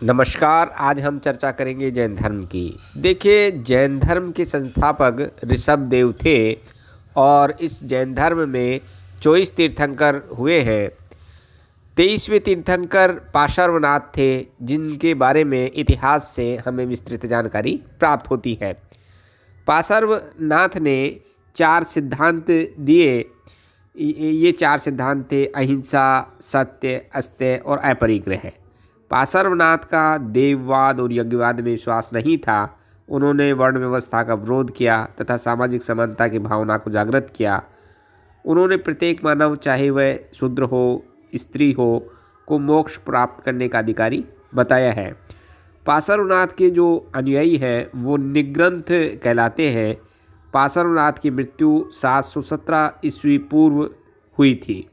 नमस्कार। आज हम चर्चा करेंगे जैन धर्म की। देखिए, जैन धर्म के संस्थापक ऋषभदेव थे और इस जैन धर्म में 24 तीर्थंकर हुए हैं। 23वें तीर्थंकर पार्श्वनाथ थे, जिनके बारे में इतिहास से हमें विस्तृत जानकारी प्राप्त होती है। पार्श्वनाथ ने 4 सिद्धांत दिए। ये 4 सिद्धांत थे अहिंसा, सत्य, अस्तेय और अपरिग्रह। पार्श्वनाथ का देववाद और यज्ञवाद में विश्वास नहीं था। उन्होंने वर्ण व्यवस्था का विरोध किया तथा सामाजिक समानता की भावना को जागृत किया। उन्होंने प्रत्येक मानव, चाहे वह शूद्र हो, स्त्री हो, को मोक्ष प्राप्त करने का अधिकारी बताया है। पार्श्वनाथ के जो अनुयायी हैं वो निग्रंथ कहलाते हैं। पार्श्वनाथ की मृत्यु 717 ईस्वी पूर्व हुई थी।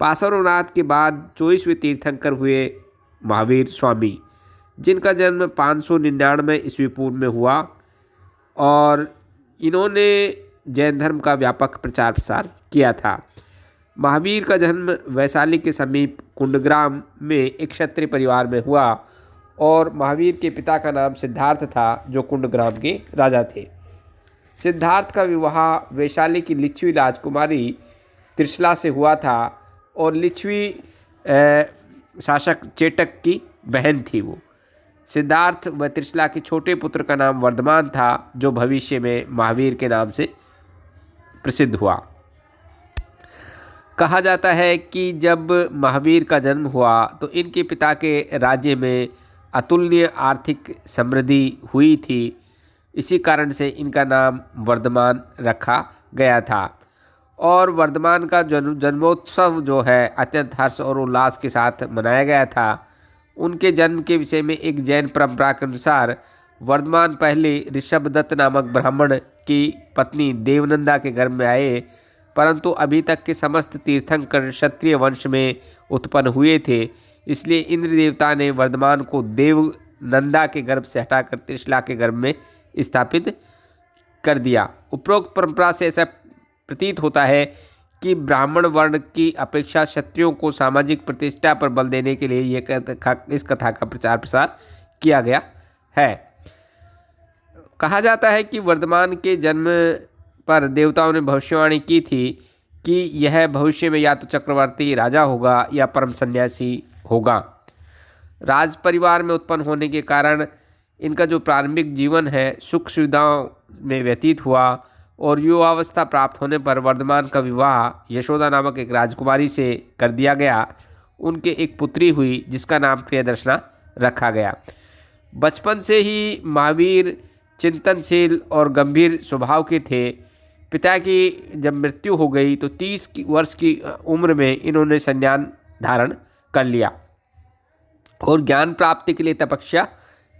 पार्श्वनाथ के बाद 24वें तीर्थंकर हुए महावीर स्वामी, जिनका जन्म 599 ईस्वी पूर्व में हुआ और इन्होंने जैन धर्म का व्यापक प्रचार प्रसार किया था। महावीर का जन्म वैशाली के समीप कुंडग्राम में एक क्षत्रिय परिवार में हुआ और महावीर के पिता का नाम सिद्धार्थ था, जो कुंडग्राम के राजा थे। सिद्धार्थ का विवाह वैशाली की लिच्छवी राजकुमारी त्रिशला से हुआ था और लिच्छवी शासक चेटक की बहन थी। वो सिद्धार्थ व त्रिशला के छोटे पुत्र का नाम वर्धमान था, जो भविष्य में महावीर के नाम से प्रसिद्ध हुआ। कहा जाता है कि जब महावीर का जन्म हुआ तो इनके पिता के राज्य में अतुलनीय आर्थिक समृद्धि हुई थी। इसी कारण से इनका नाम वर्धमान रखा गया था और वर्धमान का जन्मोत्सव जो है अत्यंत हर्ष और उल्लास के साथ मनाया गया था। उनके जन्म के विषय में एक जैन परंपरा के अनुसार वर्धमान पहले ऋषभदत्त नामक ब्राह्मण की पत्नी देवनंदा के गर्भ में आए, परंतु अभी तक के समस्त तीर्थंकर क्षत्रिय वंश में उत्पन्न हुए थे। इसलिए इंद्र देवता ने वर्धमान को देवनंदा के गर्भ से हटाकर त्रिशला के गर्भ में स्थापित कर दिया। उपरोक्त परंपरा से ऐसा प्रतीत होता है कि ब्राह्मण वर्ण की अपेक्षा क्षत्रियों को सामाजिक प्रतिष्ठा पर बल देने के लिए इस कथा का प्रचार प्रसार किया गया है। कहा जाता है कि वर्धमान के जन्म पर देवताओं ने भविष्यवाणी की थी कि यह भविष्य में या तो चक्रवर्ती राजा होगा या परम सन्यासी होगा। राज परिवार में उत्पन्न होने के कारण इनका जो प्रारंभिक जीवन है सुख सुविधाओं में व्यतीत हुआ और युवावस्था प्राप्त होने पर वर्धमान का विवाह यशोदा नामक एक राजकुमारी से कर दिया गया। उनके एक पुत्री हुई जिसका नाम प्रियदर्शना रखा गया। बचपन से ही महावीर चिंतनशील और गंभीर स्वभाव के थे। पिता की जब मृत्यु हो गई तो 30 वर्ष की उम्र में इन्होंने संन्यास धारण कर लिया और ज्ञान प्राप्ति के लिए तपस्या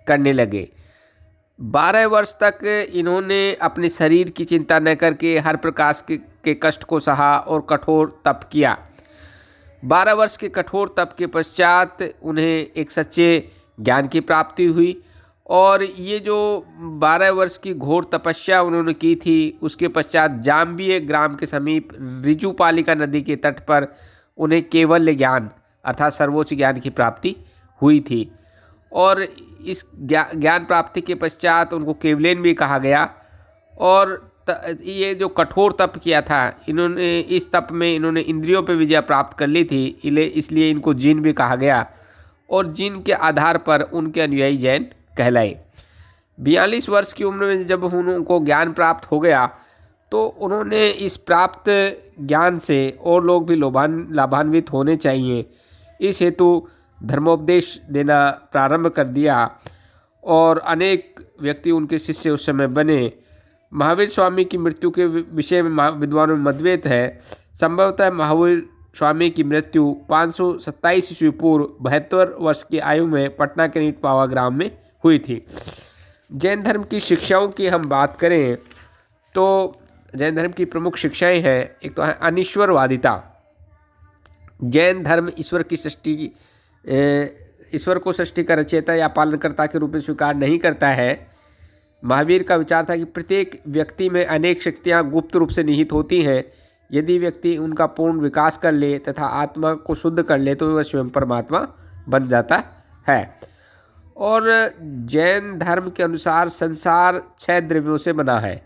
करने लगे। 12 वर्ष तक इन्होंने अपने शरीर की चिंता न करके हर प्रकार के कष्ट को सहा और कठोर तप किया। 12 वर्ष के कठोर तप के पश्चात उन्हें एक सच्चे ज्ञान की प्राप्ति हुई और ये जो 12 वर्ष की घोर तपस्या उन्होंने की थी, उसके पश्चात जाम्बिया ग्राम के समीप ऋजुपालिका नदी के तट पर उन्हें केवल्य ज्ञान अर्थात सर्वोच्च ज्ञान की प्राप्ति हुई थी और इस ज्ञान प्राप्ति के पश्चात उनको केवलेन भी कहा गया। और ये जो कठोर तप किया था इन्होंने, इस तप में इन्होंने इंद्रियों पर विजय प्राप्त कर ली थी, इसलिए इनको जिन भी कहा गया और जिन के आधार पर उनके अनुयायी जैन कहलाए। 42 वर्ष की उम्र में जब उनको ज्ञान प्राप्त हो गया तो उन्होंने इस प्राप्त ज्ञान से और लोग भी लाभान्वित होने चाहिए, इस हेतु धर्मोपदेश देना प्रारंभ कर दिया और अनेक व्यक्ति उनके शिष्य उस समय बने। महावीर स्वामी की मृत्यु के विषय में विद्वानों में मतभेद है। संभवतः महावीर स्वामी की मृत्यु 527 ईस्वी पूर्व 72 वर्ष की आयु में पटना के निकट पावा ग्राम में हुई थी। जैन धर्म की शिक्षाओं की हम बात करें तो जैन धर्म की प्रमुख शिक्षाएं हैं। एक तो है अनिश्वरवादिता। जैन धर्म ईश्वर को सृष्टि का रचयिता या पालनकर्ता के रूप में स्वीकार नहीं करता है। महावीर का विचार था कि प्रत्येक व्यक्ति में अनेक शक्तियाँ गुप्त रूप से निहित होती हैं। यदि व्यक्ति उनका पूर्ण विकास कर ले तथा आत्मा को शुद्ध कर ले तो वह स्वयं परमात्मा बन जाता है। और जैन धर्म के अनुसार संसार 6 द्रव्यों से बना है।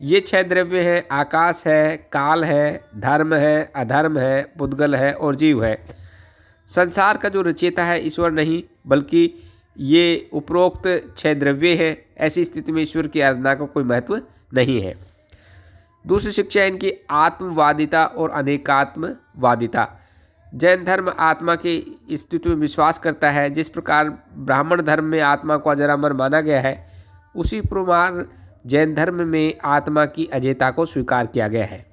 ये 6 द्रव्य हैं, आकाश है, काल है, धर्म है, अधर्म है, पुद्गल है और जीव है। संसार का जो रचयिता है ईश्वर नहीं, बल्कि ये उपरोक्त 6 द्रव्य हैं। ऐसी स्थिति में ईश्वर की आराधना का कोई महत्व नहीं है। दूसरी शिक्षा है इनकी आत्मवादिता और अनेकात्मवादिता। जैन धर्म आत्मा के अस्तित्व में विश्वास करता है। जिस प्रकार ब्राह्मण धर्म में आत्मा को अजरामर माना गया है, उसी प्रकार जैन धर्म में आत्मा की अजेयता को स्वीकार किया गया है।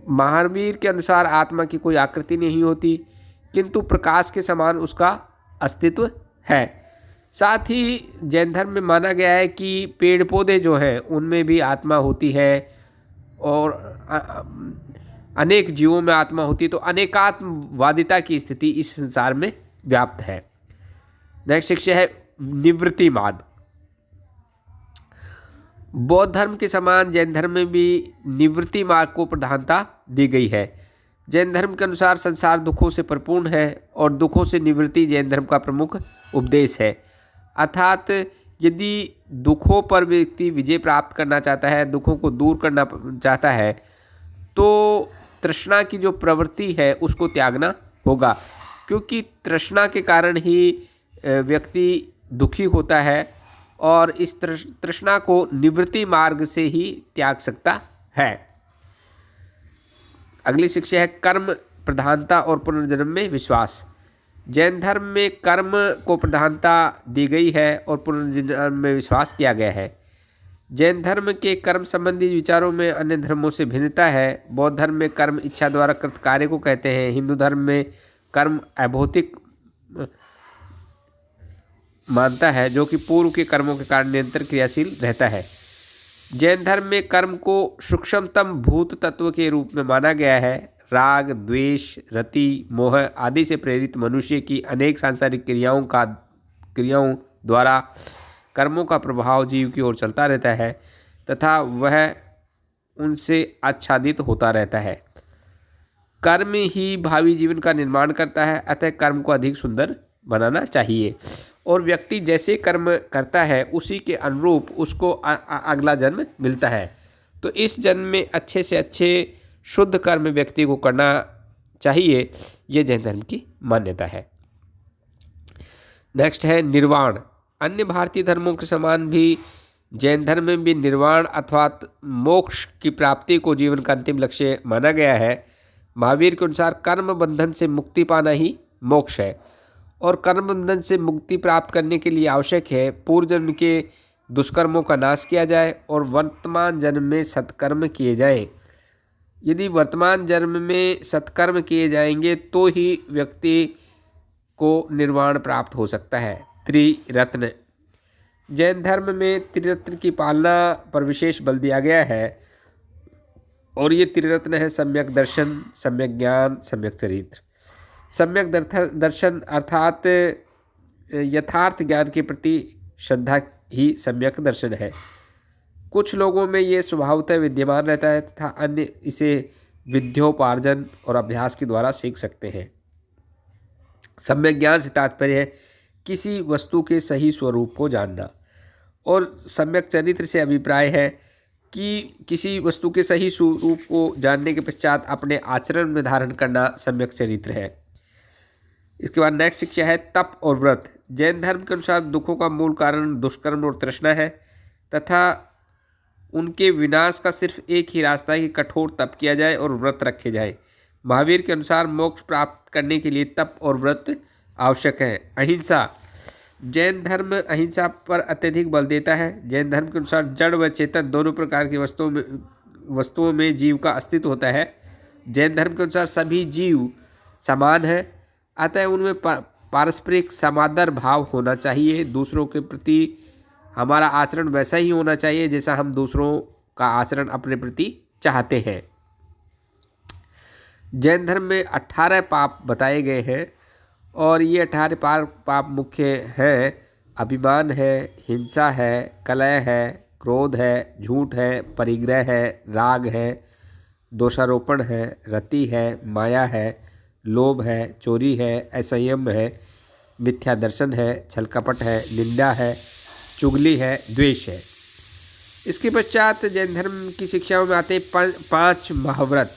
महावीर के अनुसार आत्मा की कोई आकृति नहीं होती, किंतु प्रकाश के समान उसका अस्तित्व है। साथ ही जैन धर्म में माना गया है कि पेड़ पौधे जो हैं उनमें भी आत्मा होती है और अनेक जीवों में आत्मा होती है। तो अनेकात्मवादिता की स्थिति इस संसार में व्याप्त है। नेक्स्ट शिक्षा है निवृत्तिवाद। बौद्ध धर्म के समान जैन धर्म में भी निवृत्ति मार्ग को प्रधानता दी गई है। जैन धर्म के अनुसार संसार दुखों से परिपूर्ण है और दुखों से निवृत्ति जैन धर्म का प्रमुख उपदेश है। अर्थात यदि दुखों पर व्यक्ति विजय प्राप्त करना चाहता है, दुखों को दूर करना चाहता है, तो तृष्णा की जो प्रवृत्ति है उसको त्यागना होगा, क्योंकि तृष्णा के कारण ही व्यक्ति दुखी होता है और इस तृष्णा को निवृत्ति मार्ग से ही त्याग सकता है। अगली शिक्षा है कर्म प्रधानता और पुनर्जन्म में विश्वास। जैन धर्म में कर्म को प्रधानता दी गई है और पुनर्जन्म में विश्वास किया गया है। जैन धर्म के कर्म संबंधी विचारों में अन्य धर्मों से भिन्नता है। बौद्ध धर्म में कर्म इच्छा द्वारा कृत कार्य को कहते हैं। हिंदू धर्म में कर्म अभौतिक मानता है, जो कि पूर्व के कर्मों के कारण निरंतर क्रियाशील रहता है। जैन धर्म में कर्म को सूक्ष्मतम भूत तत्व के रूप में माना गया है। राग, द्वेष, रति, मोह आदि से प्रेरित मनुष्य की अनेक सांसारिक क्रियाओं द्वारा कर्मों का प्रभाव जीव की ओर चलता रहता है तथा वह उनसे आच्छादित होता रहता है। कर्म ही भावी जीवन का निर्माण करता है, अतः कर्म को अधिक सुंदर बनाना चाहिए और व्यक्ति जैसे कर्म करता है उसी के अनुरूप उसको अगला जन्म मिलता है। तो इस जन्म में अच्छे से अच्छे शुद्ध कर्म व्यक्ति को करना चाहिए, ये जैन धर्म की मान्यता है। नेक्स्ट है निर्वाण। अन्य भारतीय धर्मों के समान भी जैन धर्म में भी निर्वाण अर्थात मोक्ष की प्राप्ति को जीवन का अंतिम लक्ष्य माना गया है। महावीर के अनुसार कर्म बंधन से मुक्ति पाना ही मोक्ष है और कर्म बंधन से मुक्ति प्राप्त करने के लिए आवश्यक है पूर्व जन्म के दुष्कर्मों का नाश किया जाए और वर्तमान जन्म में सत्कर्म किए जाएं। यदि वर्तमान जन्म में सत्कर्म किए जाएंगे तो ही व्यक्ति को निर्वाण प्राप्त हो सकता है। त्रिरत्न। जैन धर्म में त्रिरत्न की पालना पर विशेष बल दिया गया है और ये त्रिरत्न है सम्यक दर्शन, सम्यक ज्ञान, सम्यक चरित्र। सम्यक दर्शन अर्थात यथार्थ ज्ञान के प्रति श्रद्धा ही सम्यक दर्शन है। कुछ लोगों में ये स्वभावतः विद्यमान रहता है तथा अन्य इसे विद्योपार्जन और अभ्यास के द्वारा सीख सकते हैं। सम्यक ज्ञान से तात्पर्य है किसी वस्तु के सही स्वरूप को जानना और सम्यक चरित्र से अभिप्राय है कि किसी वस्तु के सही स्वरूप को जानने के पश्चात अपने आचरण में धारण करना सम्यक चरित्र है। इसके बाद नेक्स्ट शिक्षा है तप और व्रत। जैन धर्म के अनुसार दुखों का मूल कारण दुष्कर्म और तृष्णा है तथा उनके विनाश का सिर्फ एक ही रास्ता है कि कठोर तप किया जाए और व्रत रखे जाए। महावीर के अनुसार मोक्ष प्राप्त करने के लिए तप और व्रत आवश्यक है। अहिंसा। जैन धर्म अहिंसा पर अत्यधिक बल देता है। जैन धर्म के अनुसार जड़ व चेतन दोनों प्रकार की वस्तुओं में जीव का अस्तित्व होता है। जैन धर्म के अनुसार सभी जीव समान हैं, अतः उनमें पारस्परिक समादर भाव होना चाहिए। दूसरों के प्रति हमारा आचरण वैसा ही होना चाहिए जैसा हम दूसरों का आचरण अपने प्रति चाहते हैं। जैन धर्म में 18 पाप बताए गए हैं और ये 18 पाप मुख्य हैं। अभिमान है, हिंसा है, कलह है, क्रोध है, झूठ है, परिग्रह है, राग है, दोषारोपण है, रति है, माया है, लोभ है, चोरी है, असंयम है, मिथ्या दर्शन है, छल कपट है, निंदा है, चुगली है, द्वेष है। इसके पश्चात जैन धर्म की शिक्षाओं में आते हैं 5 महाव्रत।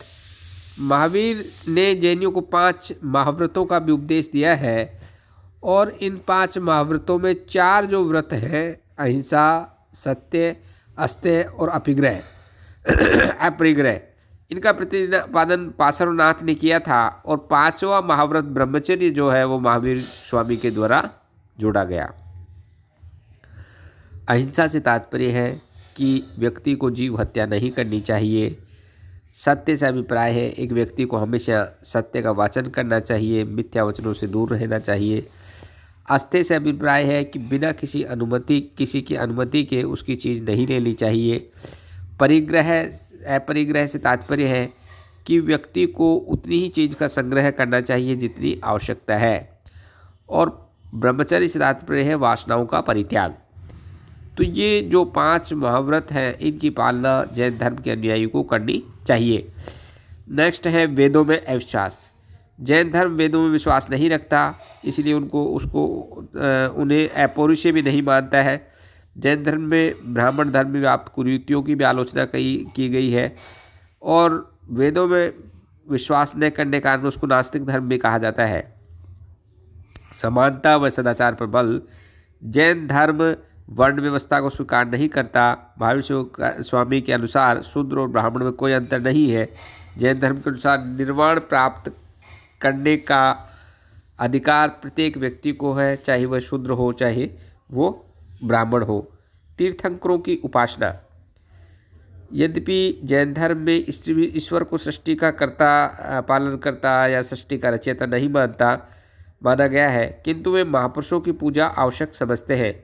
महावीर ने जैनियों को 5 महाव्रतों का भी उपदेश दिया है और इन 5 महाव्रतों में 4 जो व्रत हैं, अहिंसा, सत्य, अस्तेय और अपरिग्रह, इनका प्रतिपादन पार्श्वनाथ ने किया था और 5वां महाव्रत ब्रह्मचर्य जो है वो महावीर स्वामी के द्वारा जोड़ा गया। अहिंसा से तात्पर्य है कि व्यक्ति को जीव हत्या नहीं करनी चाहिए। सत्य से अभिप्राय है एक व्यक्ति को हमेशा सत्य का वाचन करना चाहिए, मिथ्या वचनों से दूर रहना चाहिए। अस्तेय से अभिप्राय है कि बिना किसी की अनुमति के उसकी चीज़ नहीं लेनी चाहिए। अपरिग्रह से तात्पर्य है कि व्यक्ति को उतनी ही चीज़ का संग्रह करना चाहिए जितनी आवश्यकता है। और ब्रह्मचर्य से तात्पर्य है वासनाओं का परित्याग। तो ये जो 5 महाव्रत हैं इनकी पालना जैन धर्म के अनुयायी को करनी चाहिए। नेक्स्ट है वेदों में अविश्वास। जैन धर्म वेदों में विश्वास नहीं रखता, इसलिए उन्हें अपौरुषेय भी नहीं मानता है। जैन धर्म में ब्राह्मण धर्म में व्याप्त कुरीतियों की भी आलोचना की गई है और वेदों में विश्वास न करने के कारण उसको नास्तिक धर्म भी कहा जाता है। समानता व सदाचार पर बल। जैन धर्म वर्ण व्यवस्था को स्वीकार नहीं करता। महावीर स्वामी के अनुसार शूद्र और ब्राह्मण में कोई अंतर नहीं है। जैन धर्म के अनुसार निर्वाण प्राप्त करने का अधिकार प्रत्येक व्यक्ति को है, चाहे वह शूद्र हो चाहे वो ब्राह्मण हो। तीर्थंकरों की उपासना। यद्यपि जैन धर्म में ईश्वर को सृष्टि का पालन करता या सृष्टि का रचयिता नहीं माना गया है, किंतु वे महापुरुषों की पूजा आवश्यक समझते हैं।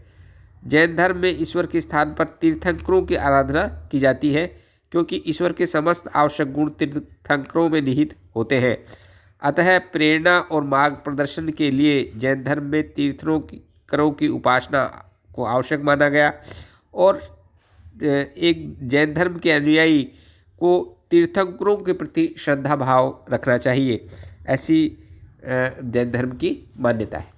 जैन धर्म में ईश्वर के स्थान पर तीर्थंकरों की आराधना की जाती है क्योंकि ईश्वर के समस्त आवश्यक गुण तीर्थंकरों में निहित होते हैं। अतः प्रेरणा और मार्ग प्रदर्शन के लिए जैन धर्म में तीर्थंकरों की उपासना को आवश्यक माना गया और एक जैन धर्म के अनुयायी को तीर्थंकरों के प्रति श्रद्धा भाव रखना चाहिए। ऐसी जैन धर्म की मान्यता है।